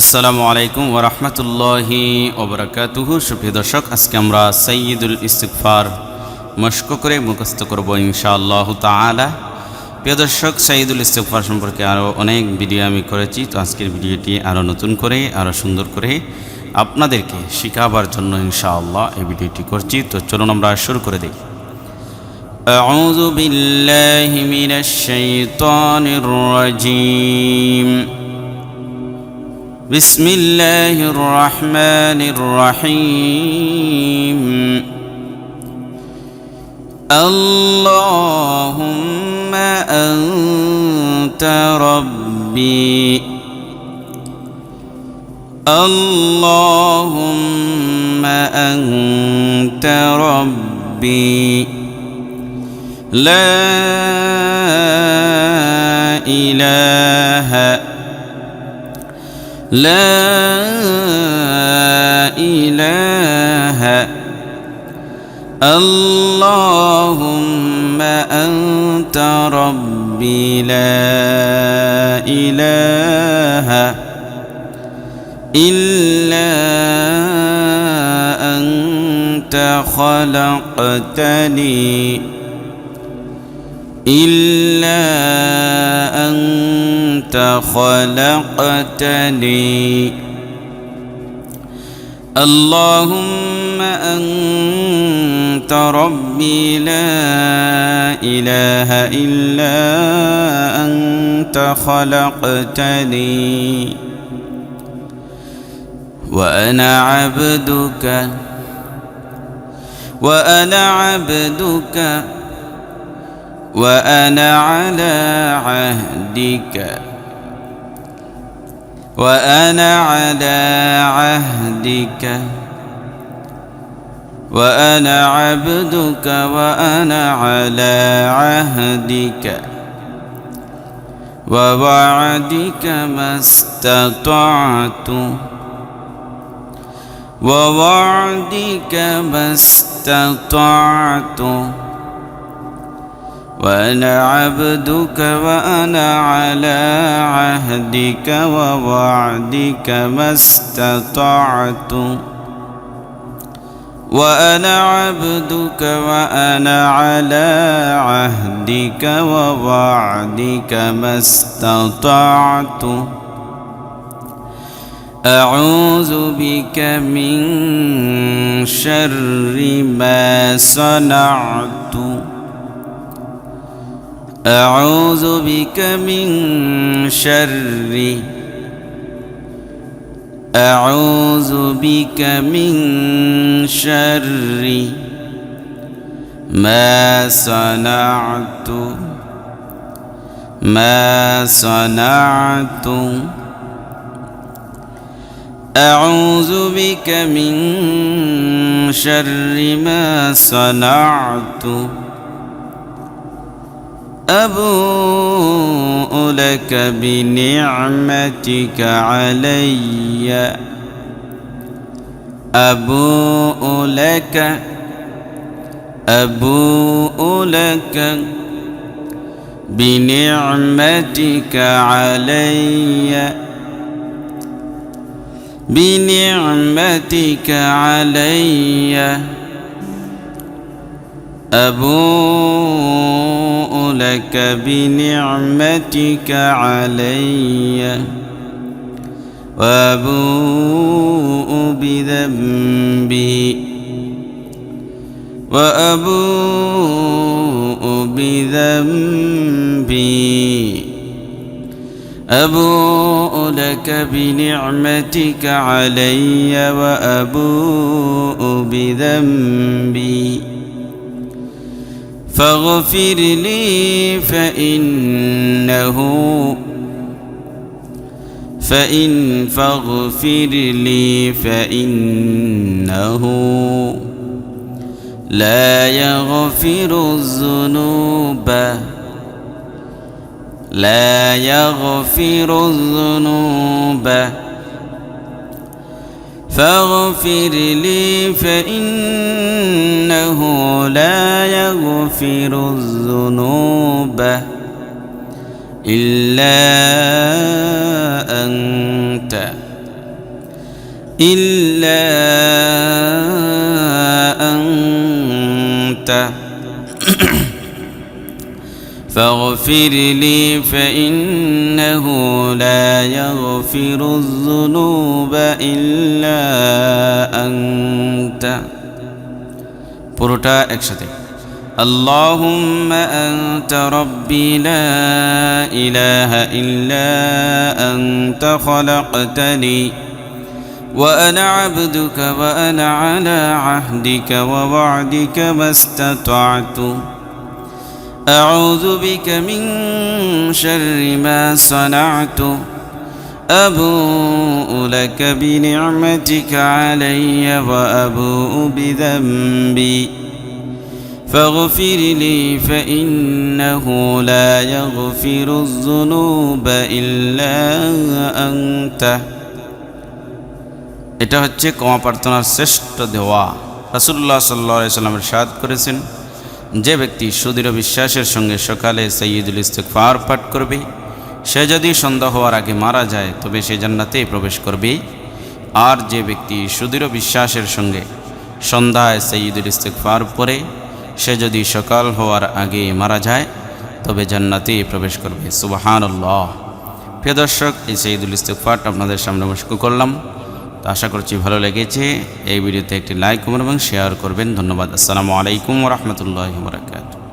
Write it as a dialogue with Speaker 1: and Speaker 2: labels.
Speaker 1: আসসালামু আলাইকুম ওয়া রাহমাতুল্লাহি ওয়া বারাকাতুহু। সুপ্রিয় দর্শক, আজকে আমরা সাইয়্যিদুল ইস্তিগফার মশক করে মুখস্থ করব ইনশাআল্লাহু তাআলা। প্রিয় দর্শক, সাইয়্যিদুল ইস্তিগফার সম্পর্কে আরও অনেক ভিডিও আমি করেছি, তো আজকের ভিডিওটি আরও নতুন করে আরও সুন্দর করে আপনাদেরকে শেখাবার জন্য ইনশাআল্লাহ এই ভিডিওটি করছি। তো চলুন আমরা শুরু করে দিই। আউযু বিল্লাহি মিনাশ শাইতানির রাজীম। بسم الله الرحمن الرحيم. اللهم أنت ربي، اللهم أنت ربي، لا إله اللهم أنت ربي، لا إله إلا أنت خلقتني، اللهم أنت ربي، لا إله إلا أنت خلقتني وأنا عبدك وأنا على عهدك وأنا على عبدك وأنا على عهدك ووعدك ما استطعت وأنا عبدك وأنا على عهدك ووعدك ما استطعت وأنا عبدك وأنا على عهدك ووعدك ما استطعت أعوذ بك من شر ما صنعت، أعوذ بك من شر ما صنعت أعوذ بك من شر ما صنعت أبوء لك بنعمتك علي، أبوء لك بنعمتك علي أبوء لك بنعمتك علي وأبوء بذنبي أبوء لك بنعمتك علي وأبوء بذنبي فاغفر لي فإنه لا يغفر الذنوب فاغفر لي فإنه لا يغفر الذنوب إلا أنت إلا أنت فاغفر لي فإنه لا يغفر الذنوب إلا أنت পুরোটা একসাথে اللهم أنت ربي لا إله إلا أنت خلقتني وأنا عبدك وأنا على عهدك ووعدك ما استطعت أعوذ بك من شر ما صنعت أبوء لك بنعمتك علي وأبوء بذنبي فاغفر لي فإنه لا يغفر الذنوب إلا أنت এটা হচ্ছে ক্ষমা প্রার্থনার শ্রেষ্ঠ দোয়া। রাসূলুল্লাহ সাল্লাল্লাহু আলাইহি ওয়াসাল্লাম ইরশাদ করেছেন, যে ব্যক্তি সুদৃঢ় বিশ্বাসের সঙ্গে সকালে সাইয়্যিদুল ইস্তিগফার পাঠ করবে, সে যদি সন্ধ্যা হওয়ার আগে মারা যায় তবে সে জান্নাতে প্রবেশ করবে। আর যে ব্যক্তি সুদৃঢ় বিশ্বাসের সঙ্গে সন্ধ্যায় সাইয়্যিদুল ইস্তিগফার পড়ে, সে যদি সকাল হওয়ার আগে মারা যায় তবে জান্নাতে প্রবেশ করবে। সুবহানাল্লাহ। প্রিয় দর্শক, এই সাইয়্যিদুল ইস্তিগফারটা আপনাদের সামনে মশকু করলাম, তো আশা করছি ভালো লেগেছে। এই ভিডিওতে একটি লাইক এবং শেয়ার করবেন। ধন্যবাদ। আসসালামু আলাইকুম ওয়া রাহমাতুল্লাহি ওয়া বারাকাতুহু।